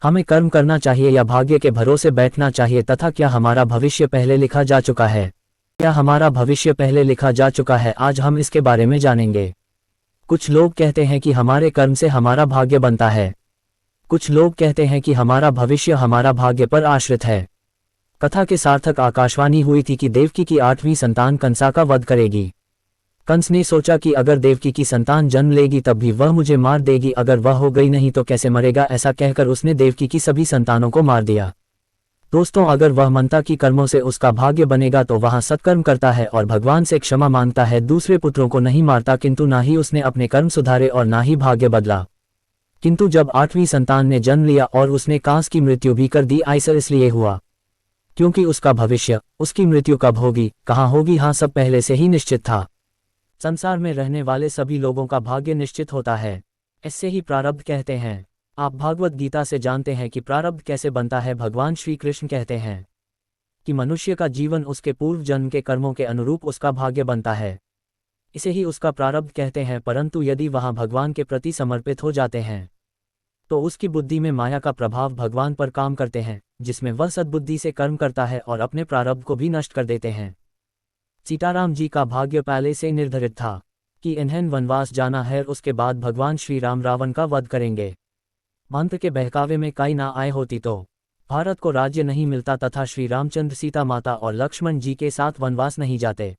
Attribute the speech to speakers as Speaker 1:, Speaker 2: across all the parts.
Speaker 1: हमें कर्म करना चाहिए या भाग्य के भरोसे बैठना चाहिए तथा क्या हमारा भविष्य पहले लिखा जा चुका है? क्या हमारा भविष्य पहले लिखा जा चुका है? आज हम इसके बारे में जानेंगे। कुछ लोग कहते हैं कि हमारे कर्म से हमारा भाग्य बनता है। कुछ लोग कहते हैं कि हमारा भविष्य हमारा भाग्य पर आश्रित है। कथा के सार्थक आकाशवाणी हुई थी कि देवकी की 8वीं संतान कंसा का वध करेगी। कंस ने सोचा कि अगर देवकी की संतान जन्म लेगी तब भी वह मुझे मार देगी, अगर वह हो गई नहीं तो कैसे मरेगा। ऐसा कहकर उसने देवकी की सभी संतानों को मार दिया। दोस्तों, अगर वह मनता कि कर्मों से उसका भाग्य बनेगा तो वह सत्कर्म करता है और भगवान से क्षमा मांगता है, दूसरे पुत्रों को नहीं मारता, किंतु ना ही उसने अपने कर्म सुधारे और ना ही भाग्य बदला। किंतु जब 8वीं संतान ने जन्म लिया और उसने कांस की मृत्यु भी कर दी, ऐसा इसलिए हुआ क्योंकि उसका भविष्य, उसकी मृत्यु कब होगी, कहाँ होगी, हाँ सब पहले से ही निश्चित था। संसार में रहने वाले सभी लोगों का भाग्य निश्चित होता है, इससे ही प्रारब्ध कहते हैं। आप भागवत गीता से जानते हैं कि प्रारब्ध कैसे बनता है। भगवान श्री कृष्ण कहते हैं कि मनुष्य का जीवन उसके पूर्व जन्म के कर्मों के अनुरूप उसका भाग्य बनता है, इसे ही उसका प्रारब्ध कहते हैं। परंतु यदि वहाँ भगवान के प्रति समर्पित हो जाते हैं तो उसकी बुद्धि में माया का प्रभाव भगवान पर काम करते हैं, जिसमें वह सद्बुद्धि से कर्म करता है और अपने प्रारब्ध को भी नष्ट कर देते हैं। सीताराम जी का भाग्य पहले से निर्धारित था कि इन्हें वनवास जाना है, उसके बाद भगवान श्री राम रावण का वध करेंगे। मंत्र के बहकावे में कई ना आए होती तो भारत को राज्य नहीं मिलता तथा श्री रामचंद्र, सीता माता और लक्ष्मण जी के साथ वनवास नहीं जाते।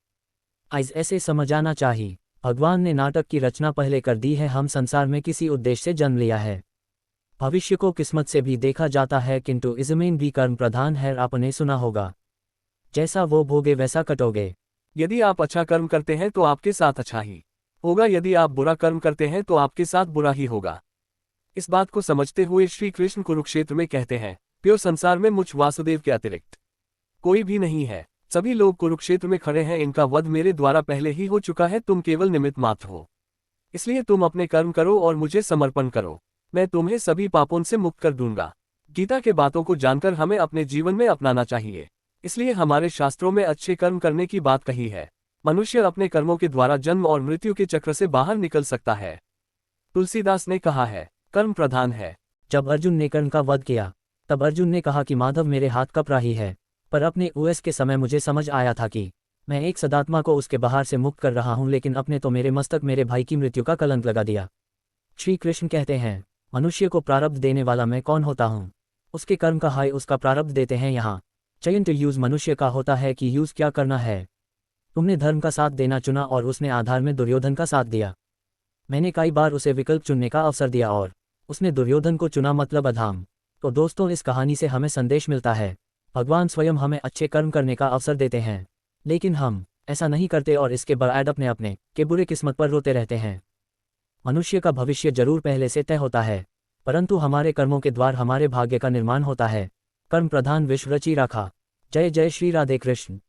Speaker 1: आज ऐसे समझाना चाहिए, भगवान ने नाटक की रचना पहले कर दी है। हम संसार में किसी उद्देश्य से जन्म लिया है। भविष्य को किस्मत से भी देखा जाता है, किंतु इसमें भी कर्म प्रधान है। आपने सुना होगा, जैसा वो भोगे वैसा कटोगे।
Speaker 2: यदि आप अच्छा कर्म करते हैं तो आपके साथ अच्छा ही होगा, यदि आप बुरा कर्म करते हैं तो आपके साथ बुरा ही होगा। इस बात को समझते हुए श्री कृष्ण कुरुक्षेत्र में कहते हैं, प्यो संसार में मुझ वासुदेव के अतिरिक्त कोई भी नहीं है। सभी लोग कुरुक्षेत्र में खड़े हैं, इनका वध मेरे द्वारा पहले ही हो चुका है। तुम केवल निमित्त मात्र हो, इसलिए तुम अपने कर्म करो और मुझे समर्पण करो, मैं तुम्हें सभी पापों से मुक्त कर दूंगा। गीता के बातों को जानकर हमें अपने जीवन में अपनाना चाहिए, इसलिए हमारे शास्त्रों में अच्छे कर्म करने की बात कही है। मनुष्य अपने कर्मों के द्वारा जन्म और मृत्यु के चक्र से बाहर निकल सकता है। तुलसीदास ने कहा है, कर्म प्रधान है।
Speaker 1: जब अर्जुन ने कर्ण का वध किया तब अर्जुन ने कहा कि माधव मेरे हाथ कप रही है, पर अपने ओएस के समय मुझे समझ आया था कि मैं एक सदात्मा को उसके बाहर से मुक्त कर रहा हूं, लेकिन अपने तो मेरे मस्तक मेरे भाई की मृत्यु का कलंक लगा दिया। श्री कृष्ण कहते हैं, मनुष्य को प्रारब्ध देने वाला मैं कौन होता हूँ? उसके कर्म का हाय उसका प्रारब्ध देते हैं। यहाँ चयन टू यूज मनुष्य का होता है कि यूज क्या करना है। तुमने धर्म का साथ देना चुना और उसने आधार में दुर्योधन का साथ दिया। मैंने कई बार उसे विकल्प चुनने का अवसर दिया और उसने दुर्योधन को चुना, मतलब अधाम। तो दोस्तों, इस कहानी से हमें संदेश मिलता है, भगवान स्वयं हमें अच्छे कर्म करने का अवसर देते हैं, लेकिन हम ऐसा नहीं करते और इसके बाद अपने अपने के बुरे किस्मत पर रोते रहते हैं। मनुष्य का भविष्य जरूर पहले से तय होता है, परंतु हमारे कर्मों के द्वार हमारे भाग्य का निर्माण होता है। कर्म प्रधान विश्व रची रखा। जय जय श्री राधे कृष्ण।